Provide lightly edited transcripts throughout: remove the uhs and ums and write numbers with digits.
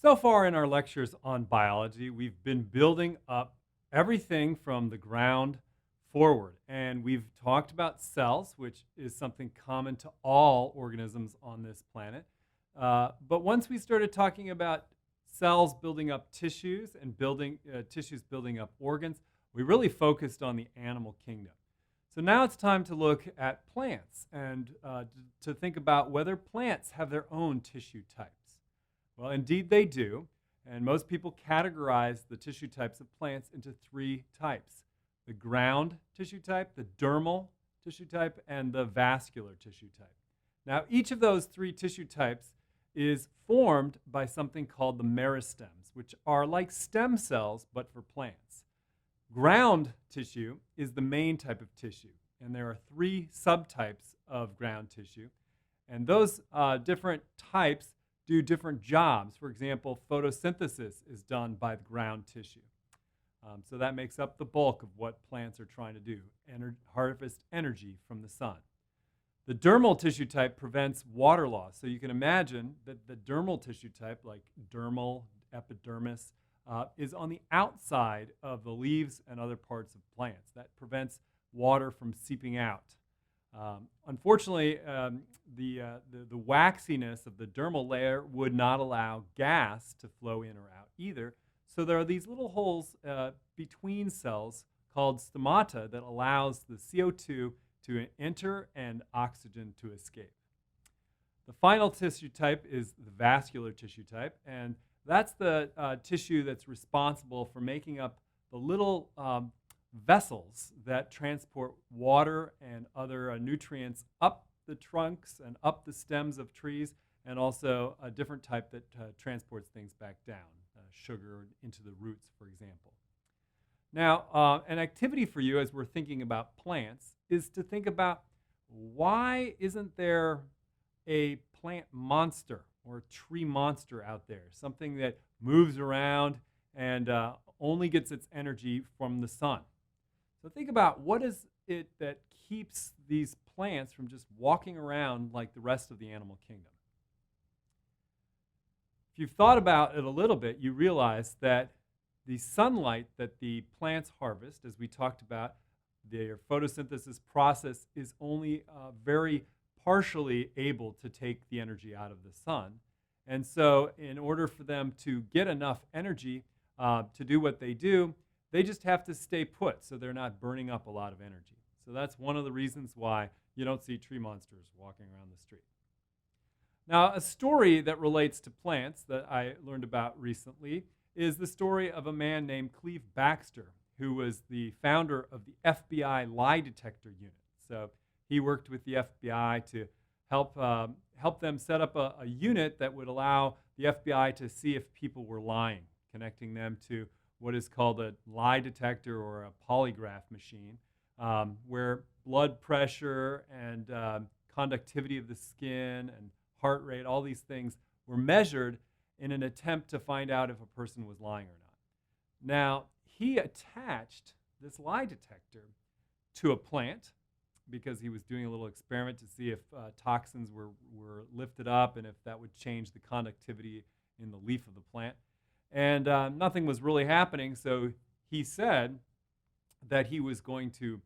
So far in our lectures on biology, we've been building up everything from the ground forward. And we've talked about cells, which is something common to all organisms on this planet. But once we started talking about cells building up tissues and tissues building up organs, we really focused on the animal kingdom. So now it's time to look at plants and to think about whether plants have their own tissue types. Well, indeed they do, and most people categorize the tissue types of plants into three types: the ground tissue type, the dermal tissue type, and the vascular tissue type. Now, each of those three tissue types is formed by something called the meristems, which are like stem cells, but for plants. Ground tissue is the main type of tissue, and there are three subtypes of ground tissue, and those different types do different jobs. For example, photosynthesis is done by the ground tissue. So that makes up the bulk of what plants are trying to do, harvest energy from the sun. The dermal tissue type prevents water loss. So you can imagine that the dermal tissue type, like dermal, epidermis, is on the outside of the leaves and other parts of plants. That prevents water from seeping out. Unfortunately, the waxiness of the dermal layer would not allow gas to flow in or out either. So there are these little holes between cells called stomata that allows the CO2 to enter and oxygen to escape. The final tissue type is the vascular tissue type, and that's the tissue that's responsible for making up the little vessels that transport water and other nutrients up the trunks and up the stems of trees, and also a different type that transports things back down, sugar into the roots, for example. Now, an activity for you as we're thinking about plants is to think about, why isn't there a plant monster or a tree monster out there, something that moves around and only gets its energy from the sun? So think about, what is it that keeps these plants from just walking around like the rest of the animal kingdom? If you've thought about it a little bit, you realize that the sunlight that the plants harvest, as we talked about, their photosynthesis process is only very partially able to take the energy out of the sun. And so in order for them to get enough energy to do what they do, they just have to stay put, so they're not burning up a lot of energy. So that's one of the reasons why you don't see tree monsters walking around the street. Now, a story that relates to plants that I learned about recently is the story of a man named Cleve Baxter, who was the founder of the FBI lie detector unit. So he worked with the FBI to help them set up a unit that would allow the FBI to see if people were lying, connecting them to what is called a lie detector or a polygraph machine, where blood pressure and conductivity of the skin and heart rate, all these things were measured in an attempt to find out if a person was lying or not. Now, he attached this lie detector to a plant because he was doing a little experiment to see if toxins were lifted up and if that would change the conductivity in the leaf of the plant. And nothing was really happening, so he said that he was going to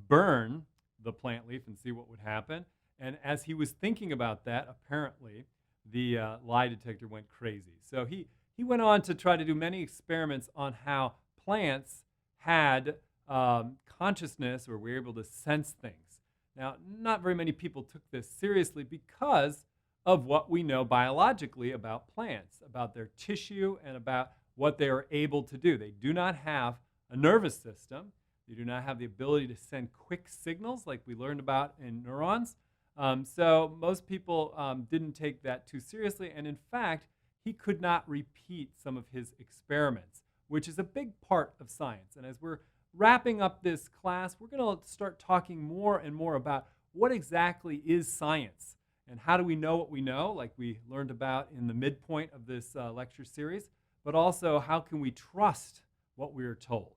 burn the plant leaf and see what would happen. And as he was thinking about that, apparently, the lie detector went crazy. So he went on to try to do many experiments on how plants had consciousness, or were able to sense things. Now, not very many people took this seriously because of what we know biologically about plants, about their tissue, and about what they are able to do. They do not have a nervous system. They do not have the ability to send quick signals like we learned about in neurons. So most people didn't take that too seriously, and in fact, he could not repeat some of his experiments, which is a big part of science. And as we're wrapping up this class, we're going to start talking more and more about what exactly is science and how do we know what we know, like we learned about in the midpoint of this lecture series, but also how can we trust what we are told.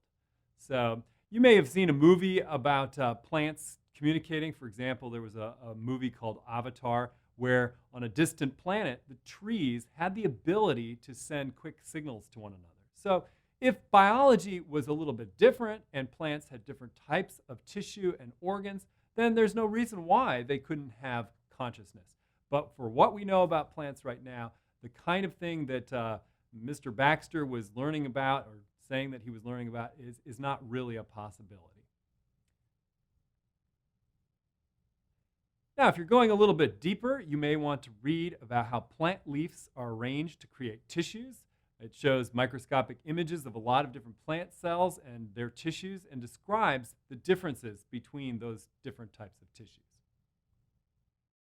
So you may have seen a movie about plants communicating. For example, there was a movie called Avatar, where on a distant planet, the trees had the ability to send quick signals to one another. So if biology was a little bit different and plants had different types of tissue and organs, then there's no reason why they couldn't have consciousness. But for what we know about plants right now, the kind of thing that Mr. Baxter was learning about or saying that he was learning about is not really a possibility. Now, if you're going a little bit deeper, you may want to read about how plant leaves are arranged to create tissues. It shows microscopic images of a lot of different plant cells and their tissues and describes the differences between those different types of tissues.